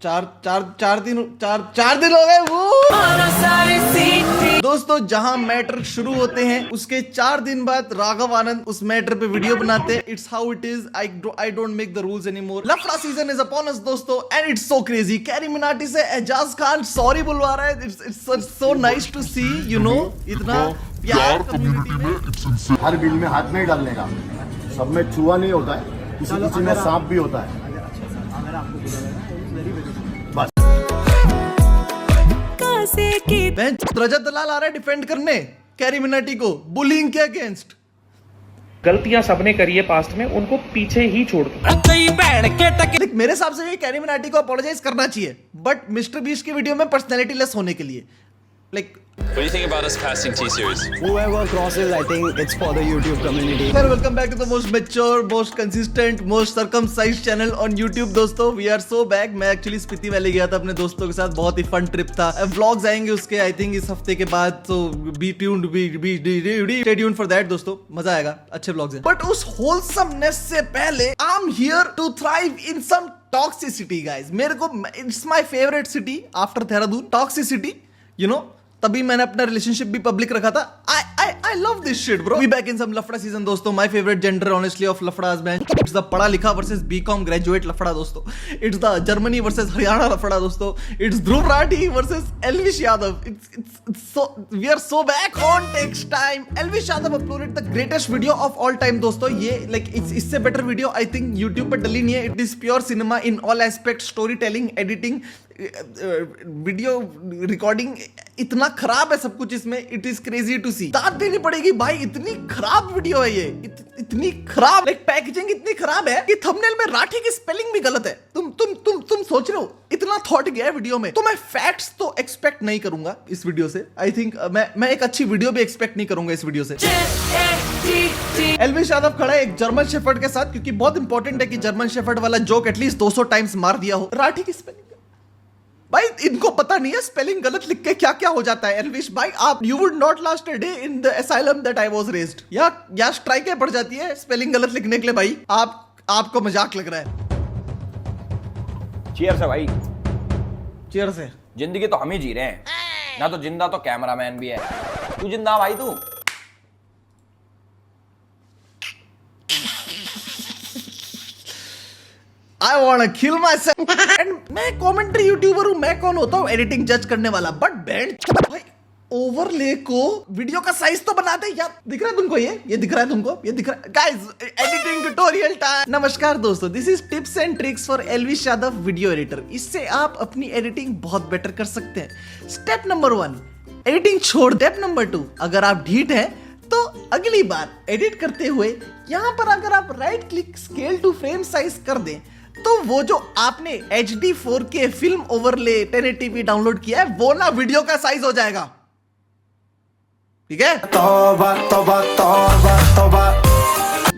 चार दिन हो गए वो। दोस्तों जहां मैटर शुरू होते हैं उसके 4 दिन बाद राघव आनंद उस मैटर पे वीडियो बनाते हैं। It's how it is. I don't make the rules anymore. लफड़ा सीजन इज अपॉन अस दोस्तों and it's so crazy. carryminati से एजाज खान सॉरी बुलवा रहा है। It's so nice to see you know इतना प्यार कम्युनिटी में। हर बिल में हाथ नहीं डालने का, सब में छुआ नहीं होता है, किसी किसी में सांप भी होता है। रजत दलाल आ रहा है डिफेंड करने carryminati को बुलिंग के अगेंस्ट। गलतियां सबने करी है पास्ट में, उनको पीछे ही छोड़ दो। देख मेरे हिसाब से ये carryminati को अपोलोजाइज करना चाहिए, बट मिस्टर बीस्ट की वीडियो में पर्सनैलिटी लेस होने के लिए like What do you think about us casting T-Series? Whoever crosses, I think it's for the YouTube community. Sir, welcome back to the most mature, most consistent, most circumcised channel on YouTube दोस्तों। We are so back। मैं actually Spiti valley गया था अपने दोस्तों के साथ, बहुत ही फन ट्रिप था। व्लॉग्स आएंगे उसके आई थिंक इस हफ्ते के बाद, तो be tuned, stay tuned for that दोस्तों, मजा आएगा, अच्छे व्लॉग्स हैं। बट उस होलसमनेस से पहले I am here to thrive in some toxicity guys. मेरे को it's my favourite city after Dehradun, toxicity you know. तभी मैंने अपना रिलेशनशिप भी पब्लिक रखा था। I love this shit bro। We back in some लफड़ा सीजन दोस्तों। My favorite gender honestly of लफड़ास man। It's the पढ़ा लिखा versus BCom graduate लफड़ा दोस्तों। It's the Germany versus Haryana लफड़ा दोस्तों। It's Dhruv Rathee versus Elvish Yadav। It's so we are so back on takes time। Elvish Yadav uploaded the greatest video of all time दोस्तों। ये like इससे better video I think YouTube पर डली नहीं है। It is pure cinema in all aspects, storytelling, editing, video recording, इतना खराब है सब कुछ इसमें। इट इज क्रेजी टू सी। दाद देनी पड़ेगी भाई, इतनी खराब वीडियो है ये, इतनी खराब। लाइक पैकेजिंग इतनी खराब है कि थंबनेल में राठी की स्पेलिंग भी गलत है। तुम सोच रहे हो इतना थॉट गया है वीडियो में। तो मैं फैक्ट्स तो एक्सपेक्ट नहीं करूंगा इस वीडियो से। आई थिंक मैं एक अच्छी वीडियो भी एक्सपेक्ट नहीं करूंगा इस वीडियो से। एल्विश यादव खड़ा है एक जर्मन शेफर्ड के साथ, क्योंकि बहुत इंपॉर्टेंट है कि जर्मन शेफर्ड वाला जोक एटलीस्ट 200 टाइम्स मार दिया हो। राठी की स्पेलिंग भाई इनको पता नहीं है स्पेलिंग गलत लिख के क्या क्या हो जाता है। एल्विश भाई आप you would not last a day in the asylum that I was raised. या स्ट्राइकें पड़ जाती है स्पेलिंग गलत लिखने के लिए भाई। आपको मजाक लग रहा है। चीयर्स है भाई, चीयर्स है। जिंदगी तो हम ही जी रहे हैं ना, तो जिंदा तो कैमरामैन भी है। तू जिंदा भाई तू। I wanna kill myself। And मैं कमेंट्री यूट्यूबर हूँ, मैं कौन होता हूँ एडिटिंग जज करने वाला। बट बैंड भाई ओवरले को वीडियो का साइज तो बनाते यार। दिख रहा है तुमको ये दिख रहा है तुमको, ये दिख रहा है गाइस। Editing tutorial time. नमस्कार दोस्तों, this is tips and tricks for Elvish Yadav video editor. इससे आप अपनी एडिटिंग बहुत बेटर कर सकते हैं। स्टेप नंबर 1 एडिटिंग छोड़। स्टेप नंबर 2 अगर आप ढीठ हैं तो अगली बार एडिट करते हुए यहां पर अगर आप right click scale to frame size कर दें तो वो जो आपने HD 4K film overlay 1080p download किया है वो ना वीडियो का साइज हो जाएगा। ठीक है। तौबा तौबा तौबा तौबा।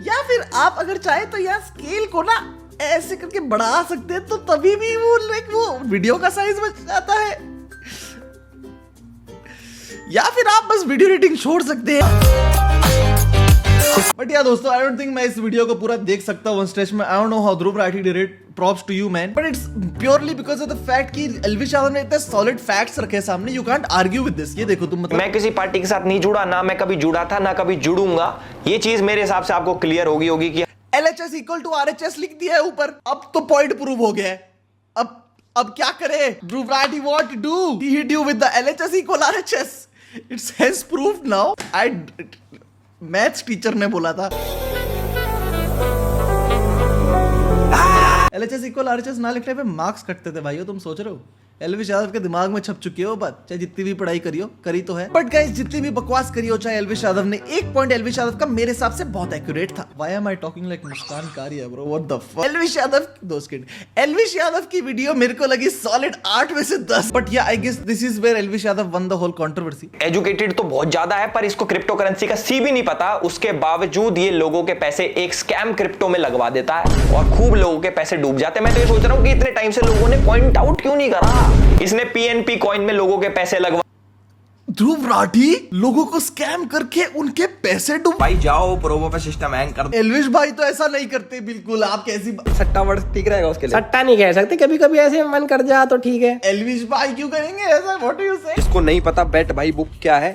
या फिर आप अगर चाहे तो यार स्केल को ना ऐसे करके बढ़ा सकते हैं, तो तभी भी वो वो वीडियो का साइज बच जाता है। या फिर आप बस वीडियो एडिटिंग छोड़ सकते हैं। बट या दोस्तों आई डोंट थिंक मैं इस वीडियो को पूरा देख सकता हूं वन स्ट्रेच में। I don't know how Dhruv Rathee did it. Props to you man. But it's purely because of the fact कि एल्विश यादव ने इतने सॉलिड फैक्ट्स रखे सामने। You can't argue with this. ये देखो तुम मतलब मैं किसी पार्टी के साथ नहीं जुड़ा, ना मैं कभी जुड़ा था ना कभी जुड़ूंगा। ये चीज मेरे हिसाब से आपको क्लियर होगी कि LHS इक्वल टू RHS लिख दिया है ऊपर। अब तो पॉइंट प्रूव हो गया है। अब क्या करे Dhruv Rathee, what to do? He hit you with the LHS equal RHS। It's hence proved now. Maths teacher ने बोला था LHS इक्वल RHS ना लिखने पे मार्क्स कटते थे भाइयों। तुम सोच रहे हो एल्विश यादव के दिमाग में छप चुकी हो बात, चाहे जितनी भी पढ़ाई करियो, करी तो है। बट गाइस जितनी भी बकवास करियो चाहे एल्विश यादव ने, एक पॉइंट एल्विश यादव का मेरे हिसाब से बहुत एक्यूरेट था। Why am I talking like Muskan Kariya bro, what the fuck. Elvish Yadav दोस्त किड, एल्विश यादव की वीडियो मेरे को लगी सॉलिड 8 में से 10। But yeah I guess this is where Elvish Yadav won the whole controversy. Educated तो बहुत ज्यादा है पर इसको क्रिप्टो करेंसी का सी भी नहीं पता। उसके बावजूद ये लोगों के पैसे एक स्कैम क्रिप्टो में लगवा देता है और खूब लोगों के पैसे डूब जाते हैं। मैं तो ये सोच रहा हूँ कि इतने टाइम से लोगों ने पॉइंट आउट क्यों नहीं करा। इसने PNP कॉइन में लोगों के पैसे लगवा ध्रुव राठी लोगों को स्कैम करके उनके पैसे डूब। भाई जाओ प्रोबो पे सिस्टम हैंग कर दो। एल्विश भाई तो ऐसा नहीं करते बिल्कुल। आप कैसी सट्टा वर्ड ठीक रहेगा उसके लिए। सट्टा नहीं कह सकते, कभी कभी ऐसे मन कर जा तो ठीक है। एल्विश भाई क्यों करेंगे ऐसा? व्हाट डू यू से? जिसको नहीं पता बेट भाई बुक क्या है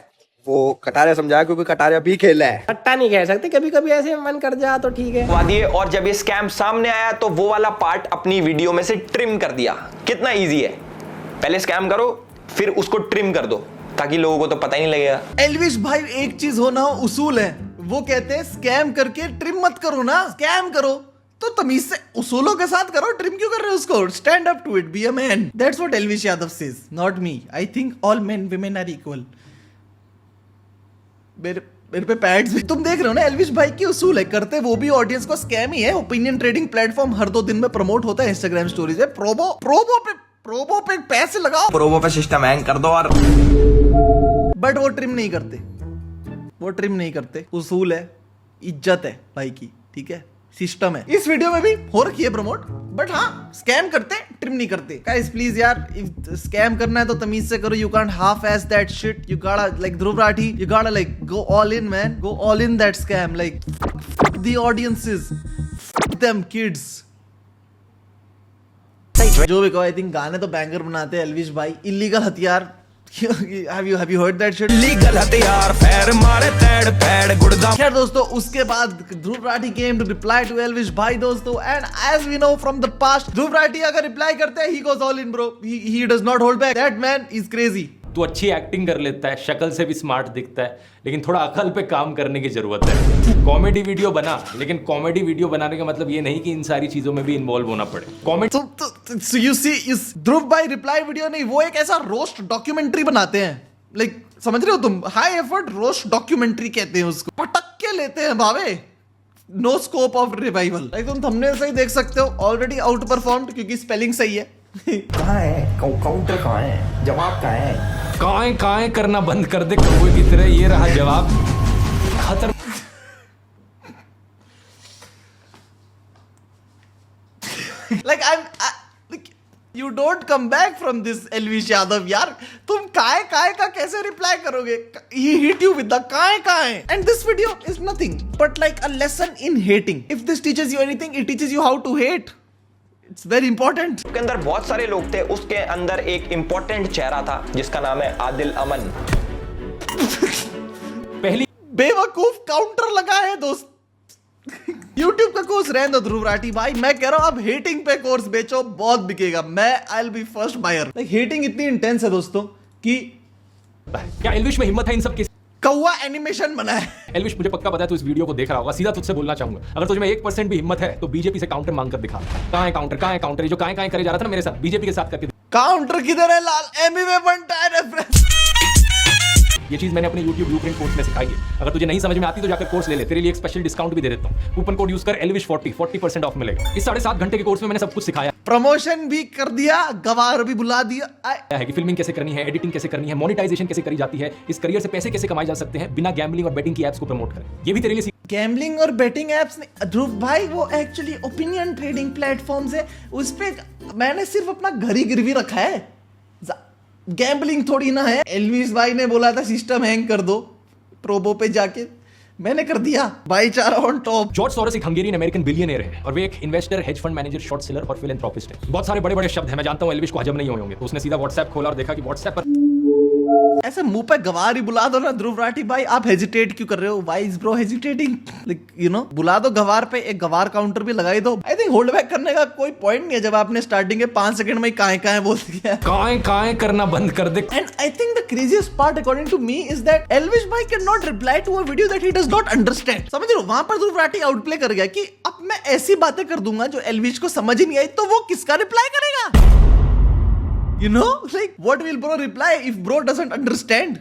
वो कटारिया समझाया, क्योंकि कटारिया भी खेला है। सट्टा नहीं कह सकते, कभी कभी ऐसे मन कर जा तो ठीक है। दिए और जब ये स्कैम सामने आया तो वो वाला पार्ट अपनी वीडियो में से ट्रिम कर दिया। कितना इजी है, पहले स्कैम करो फिर उसको ट्रिम कर दो ताकि लोगों को तो पता ही नहीं लगेगा। एल्विश भाई एक चीज होना उसूल है, वो कहते हैं स्कैम करके ट्रिम मत करो ना। स्कैम करो तो तमीज से उसूलों के साथ करो, ट्रिम क्यों कर रहे हो उसको? Stand up to it, be a man. That's what Elvish Yadav says, not me. I think all men women are equal. मेरे पे पैड्स भी तुम देख रहे हो ना। एल्विश भाई की उसूल है, करते वो भी ऑडियंस को स्कैम ही है। ओपिनियन ट्रेडिंग प्लेटफॉर्म हर 2 दिन में प्रमोट होता है इंस्टाग्राम स्टोरीज पे। प्रोबो पे पैसे लगाओ, प्रोबो पे सिस्टम हैंग कर दो। और बट वो ट्रिम नहीं करते, वो ट्रिम नहीं करते। उसूल है, इज्जत है भाई की, ठीक है, सिस्टम है। इस वीडियो में भी हो रखी है प्रमोट, बट हाँ स्कैम करते, ट्रिम नहीं करते। गाइस प्लीज यार, स्कैम करना है तो तमीज से करो। You can't half S that shit. You गाड़ा लाइक ध्रुव राठी, यू गाड़ा like go all in man, go all in that scam. Like the audiences, them kids, जो भी कहो। आई थिंक गाने तो बैंगर बनाते हैं एल्विश भाई। इलीगल हथियार, have you heard that shit? Legal हथियार पैर मारे तैड़ पैड़ गुड़दा। खैर दोस्तों, उसके बाद Dhruv Rathee came to reply to Elvish भाई दोस्तों, and as we know from the past, Dhruv Rathee अगर रिप्लाई करते हैं he goes all in bro. He does not hold back. That man is crazy. तू अच्छी एक्टिंग कर लेता है, शक्ल से भी स्मार्ट दिखता है, लेकिन थोड़ा अकल पे काम करने की जरूरत है। कॉमेडी वीडियो बना, लेकिन कॉमेडी वीडियो बनाने का मतलब ये नहीं कि इन सारी चीजों में भी इन्वॉल्व होना पड़े। कॉमेडी So you see, इस ध्रुव भाई रिप्लाई वीडियो नहीं, वो एक ऐसा रोस्ट डॉक्यूमेंट्री बनाते हैं। लाइक समझ रहे हो तुम? हाई एफर्ट रोस्ट डॉक्यूमेंट्री कहते हैं उसको। पटक के लेते हैं भावे। No scope of revival. Like तुम थंबनेल से ही देख सकते हो, ऑलरेडी आउट परफॉर्म्ड क्योंकि स्पेलिंग सही है। कहाँ है काउंटर? कहाँ है जवाब? कहाँ है? काएं करना बंद कर दे कौवे की तरह। ये रहा जवाब। खतर like you don't come back from this Elvish Yadav यार। तुम काय का कैसे रिप्लाई करोगे? He hit you with the काय and this video is nothing but like a lesson in hating. If this teaches you anything, it teaches you how to hate. It's very important. के अंदर बहुत सारे लोग थे, उसके अंदर एक इंपॉर्टेंट चेहरा था जिसका नाम है आदिल अमन। पहली बेवकूफ काउंटर लगा है दोस्त। YouTube का कोर्स रहने दो ध्रुव राठी भाई। मैं कह रहा हूं आप हेटिंग पे कोर्स बेचो, बहुत बिकेगा। मैं I will be first buyer. Like hating इतनी इंटेंस है दोस्तों कि क्या एल्विश में हिम्मत है इन सब की? कौवा एनिमेशन बना है। एल्विश मुझे पक्का पता है तू इस वीडियो को देख रहा होगा। सीधा तुझसे बोलना चाहूंगा, अगर तुझे में 1% भी हिम्मत है तो बीजेपी से काउंटर मांग कर दिखा। कहां है काउंटर? ये जो काएं करे जा रहा था ना मेरे साथ, बीजेपी के साथ करके। काउंटर किधर है लाल? एमी में बनता है रेफरेंस। ये चीज मैंने अपने YouTube ब्लूप्रिंट कोर्स में सिखाई है। अगर तुझे नहीं समझ में आती तो जाकर कोर्स ले ले, तेरे लिए एक स्पेशल डिस्काउंट भी दे देता हूं। कूपन कोड यूज कर Elvish40 40% ऑफ मिलेगा। इस 7.5 घंटे के कोर्स में मैंने सब कुछ सिखाया। प्रमोशन भी कर दिया, गवार भी बुला दिया है कि फिल्मिंग कैसे करनी है, एडिटिंग कैसे करनी है, मोनेटाइजेशन कैसे करी जाती है, इस करियर से पैसे कैसे कमाए जा सकते हैं बिना गैम्बलिंग और बेटिंग की एप्स को प्रमोट करें। ये भी तेरे लिए गैम्बलिंग और बेटिंग एप्स ने ध्रुव भाई, वो एक्चुअली ओपिनियन ट्रेडिंग प्लेटफॉर्म्स है। उस पे मैंने सिर्फ अपना घर ही गिरवी रखा है, गैम्बलिंग थोड़ी ना है। एल्विश भाई ने बोला था सिस्टम हैंग कर दो प्रोबो पे जाके, मैंने कर दिया। भाईचारा ऑन टॉप। जॉर्ज सोरोस एक हंगेरियन अमेरिकन बिलियनियर है और वे एक investor, hedge fund manager, short seller और फिलैंथ्रोपिस्ट है। बहुत सारे बड़े शब्द हैं, मैं जानता हूं एल्विश को हजम नहीं हुए होंगे, तो उसने सीधा व्हाट्सएप खोला और देखा कि व्हाट्सएप पर ऐसे मुंह पे गवार ही बुला दो ना ध्रुव राठी भाई। आप हेजिटेट क्यों कर रहे हो? Why is bro hesitating? Like you know, बुला दो गवार पे, एक गवार काउंटर भी लगाई दो। आई थिंक होल्ड बैक करने का कोई पॉइंट नहीं है जब आपने स्टार्टिंग के 5 सेकंड में काएं बोल दिया। काएं करना बंद कर दे। And I think the craziest part according to me is that Elvish भाई can not reply to a video that he does not understand. समझ रहे हो? वहां पर ध्रुव राठी आउटप्ले कर गया कि अब मैं ऐसी बातें कर दूंगा जो एल्विश को समझ ही नहीं आई, तो वो किसका रिप्लाई करेगा? You know, like what will bro reply if bro doesn't understand?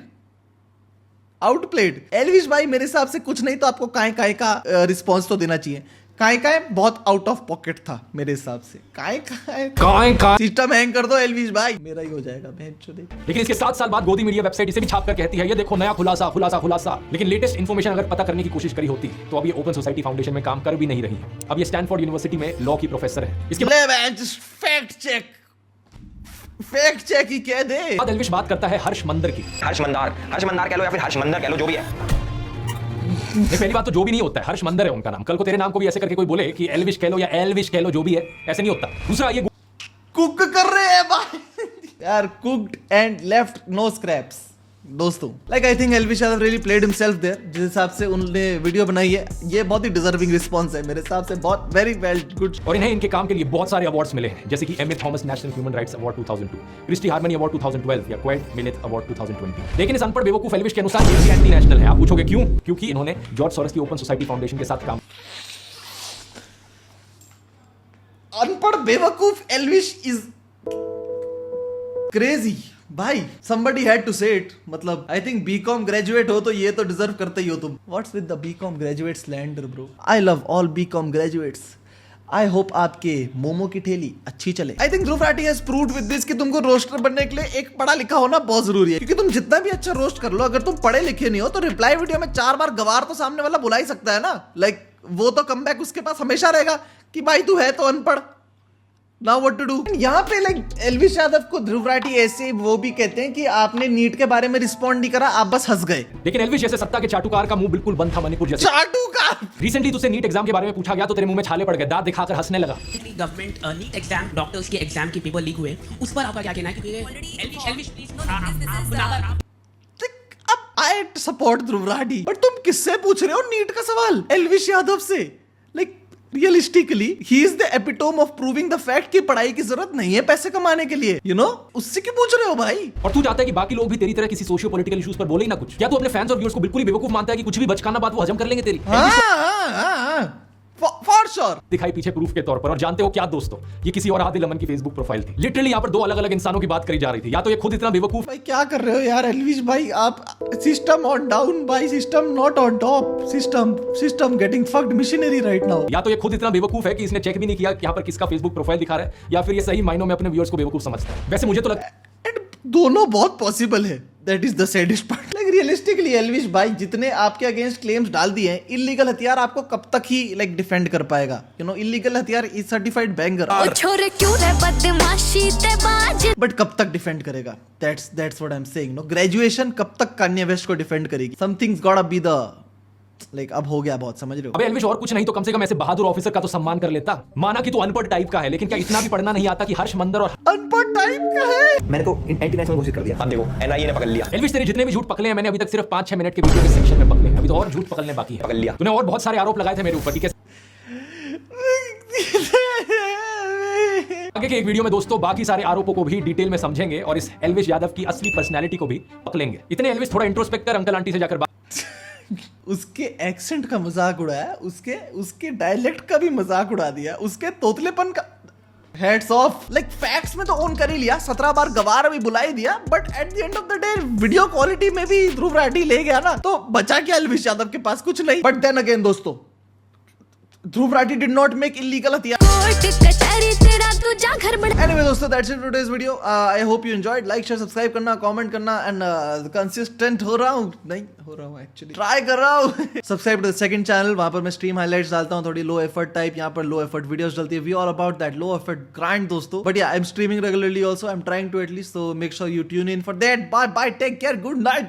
Outplayed. Elvish भाई मेरे हिसाब से कुछ नहीं तो आपको काएं का रिस्पॉन्स तो देना चाहिए। काएं बहुत आउट ऑफ पॉकेट था मेरे हिसाब से। काएं सिस्टम हैंग कर दो एल्विश भाई, मेरा ही हो जाएगा बहनचोद। लेकिन इसके 7 साल बाद गोदी मीडिया वेबसाइट इसे भी छाप कर कहती है ये देखो नया खुलासा। लेकिन लेटेस्ट इंफॉर्मेशन अगर पता करने की कोशिश करी होती तो अब ये ओपन सोसाइटी फाउंडेशन में काम कर भी नहीं रही है। अब ये स्टैनफोर्ड यूनिवर्सिटी में लॉ की प्रोफेसर है। इसके फैक्ट चेक फैक्ट चेक ही कह दे। बाद एल्विश बात करता है हर्ष मंदर की। हर्ष मंदार कह लो या फिर हर्ष मंदर कह लो, जो भी है। पहली बात तो जो भी नहीं होता है, हर्ष मंदर है उनका नाम। कल को तेरे नाम को भी ऐसे करके कोई बोले कि एल्विश कह लो या एल्विश कह लो, जो भी है, ऐसे नहीं होता। दूसरा ये कुक कर रहे हैं भाई यार, cooked and left no scraps दोस्तों। Like I think Elvish Yadav really played himself there. जिस हिसाब से उन्होंने वीडियो बनाई है, ये बहुत ही डिजर्विंग रिस्पांस है मेरे हिसाब से, बहुत वेरी वेल गुड। और इन्हें इनके काम के लिए बहुत सारे अवार्ड्स मिले हैं, जैसे कि M A. Thomas national human rights award 2002, Christie harmony award 2012 या क्वाइट मिलेट अवार्ड 2020। लेकिन इस अनपढ़ बेवकूफ एल्विश के अनुसार ये भी एंटी नेशनल है। आप पूछोगे क्यों? क्योंकि इन्होंने जॉर्ज सोरोस की ओपन सोसाइटी फाउंडेशन के साथ काम। अनपढ़ बेवकूफ एल्विश इज क्रेजी भाई, somebody had to say it। मतलब आई थिंक बीकॉम ग्रेजुएट हो तो ये तो डिजर्व करते ही हो तुम। What's with the BCom graduate slander bro. I love all BCom graduates. I hope आपके मोमो की ठेली अच्छी चले। I think Dhruv Rathee has proved with this कि तुमको रोस्टर बनने के लिए एक पढ़ा लिखा होना बहुत जरूरी है, क्योंकि तुम जितना भी अच्छा रोस्ट कर लो, अगर तुम पढ़े लिखे नहीं हो तो रिप्लाई वीडियो में 4 बार गवार तो सामने वाला बुला ही सकता है ना। लाइक वो तो कमबैक उसके पास हमेशा रहेगा कि भाई तू है तो अनपढ़। Now what to do? यहाँ पे लाइक एल्विश यादव को ध्रुव राठी ऐसे वो भी कहते हैं कि आपने नीट के बारे में रिस्पॉन्ड नहीं करा, आप बस हंस गए। लेकिन एल्विश जैसे सत्ता के चाटुकार का मुंह बिल्कुल बंद था मणिपुर जैसे। चाटुकार रिसेंटली तुझसे नीट एग्जाम के बारे में पूछा गया तो तेरे मुंह में छाले पड़ गए, दांत दिखाकर हंसने लगा। गवर्नमेंट नीट एग्जाम डॉक्टर्स के एग्जाम के पेपर लीक हुए, उस पर आपका क्या कहना है? क्योंकि एल्विश अब I support Dhruv Rathee, but तुम किससे पूछ रहे हो नीट का सवाल? एल्विश यादव से। Like realistically he is the epitome of proving the fact कि पढ़ाई की जरूरत नहीं है पैसे कमाने के लिए, यू नो। उससे क्यों पूछ रहे हो भाई? और तू चाहता है कि बाकी लोग भी तेरी तरह किसी सोशियो पॉलिटिकल इश्यूज पर बोले ही ना कुछ? क्या तू अपने फैंस और व्यूअर्स को बिल्कुल ही बेवकूफ मानता है कि कुछ भी बचकाना बात वो हजम कर लेंगे तेरी? फॉर श्योर दिखाई पीछे प्रूफ के तौर पर। और जानते हो क्या दोस्तों, ये किसी और आदिल अमन की फेसबुक प्रोफाइल थी। लिटरली यहाँ पर 2 अलग अलग इंसानों की बात करी जा रही थी। या तो ये खुद इतना बेवकूफ। भाई क्या कर रहे हो यार एल्विश भाई? आप सिस्टम ऑन डाउन भाई, system not on top, system getting fucked missionary right now. या तो ये खुद इतना बेवकूफ है कि इसने चेक भी नहीं किया कि यहाँ पर किसका फेसबुक प्रोफाइल दिखा रहा है, या फिर ये सही मायनों में अपने व्यूअर्स को बेवकूफ समझता है। वैसे मुझे तो लगता है दोनों बहुत पॉसिबल है। That is the saddest part. Like realistically Elvish भाई जितने आपके अगेंस्ट क्लेम्स डाल दिए हैं, इलीगल हथियार आपको कब तक ही लाइक डिफेंड कर पाएगा? यू नो, इलीगल हथियार इज सर्टिफाइड बैंगर। बट कब तक डिफेंड करेगा? That's what I am saying. No, graduation कब तक कान्ये वेस्ट को डिफेंड करेगी? Something's got be the like अब हो गया बहुत, समझ रहे हो? अबे एल्विश और कुछ नहीं तो कम से कम ऐसे बहादुर ऑफिसर का तो सम्मान कर लेता। माना कि तू अनपढ़ टाइप का है, लेकिन क्या इतना भी पढ़ना नहीं आता कि हर्ष मंदर और अनपढ़ टाइप का है? मैंने तो एंटी नेशनल घोषित कर दिया। अब देखो एनआईए ने पकड़ लिया। एल्विश तेरे जितने भी झूठ पकड़े हैं मैंने अभी तक सिर्फ 5-6 मिनट के वीडियो के सेक्शन में पकड़े हैं। अभी तो और झूठ पकड़ने बाकी है। पकड़ लिया। तूने और बहुत सारे आरोप लगाए थे मेरे ऊपर, ठीक है? आगे के एक वीडियो में दोस्तों बाकी सारे आरोपों को भी डिटेल में समझेंगे और इस एल्विश यादव की असली पर्सनालिटी को भी पकड़ेंगे। इतने एल्विश थोड़ा इंट्रोस्पेक्ट कर, अंकल आंटी से जाकर उसके एक्सेंट का मजाक उड़ाया, उसके डायलेक्ट का भी मजाक उड़ा दिया, उसके तोतलेपन का हेड्स ऑफ। लाइक फैक्ट्स में तो ऑन कर ही लिया, 17 बार गवार भी बुला ही दिया, but at the end of the day video quality में भी ध्रुव राठी ले गया ना, तो बचा क्या एल्विश यादव के पास? कुछ नहीं। बट देन अगेन दोस्तों, Dhruv Rathee did not make illegal हथियार। Anyway दोस्तों, that's it for today's video. I hope you enjoyed. Like, share, subscribe करना, comment करना and consistent हो रहा हूँ actually. Try कर रहा हूँ। Subscribe to the second channel, वहाँ पर मैं stream highlights डालता हूँ, थोड़ी low effort type, यहाँ पर low effort videos डलती है। We all about that low effort grind दोस्तों। But yeah, I'm streaming regularly also. I'm trying to at least, so make sure you tune in for that. Bye, take care, good night.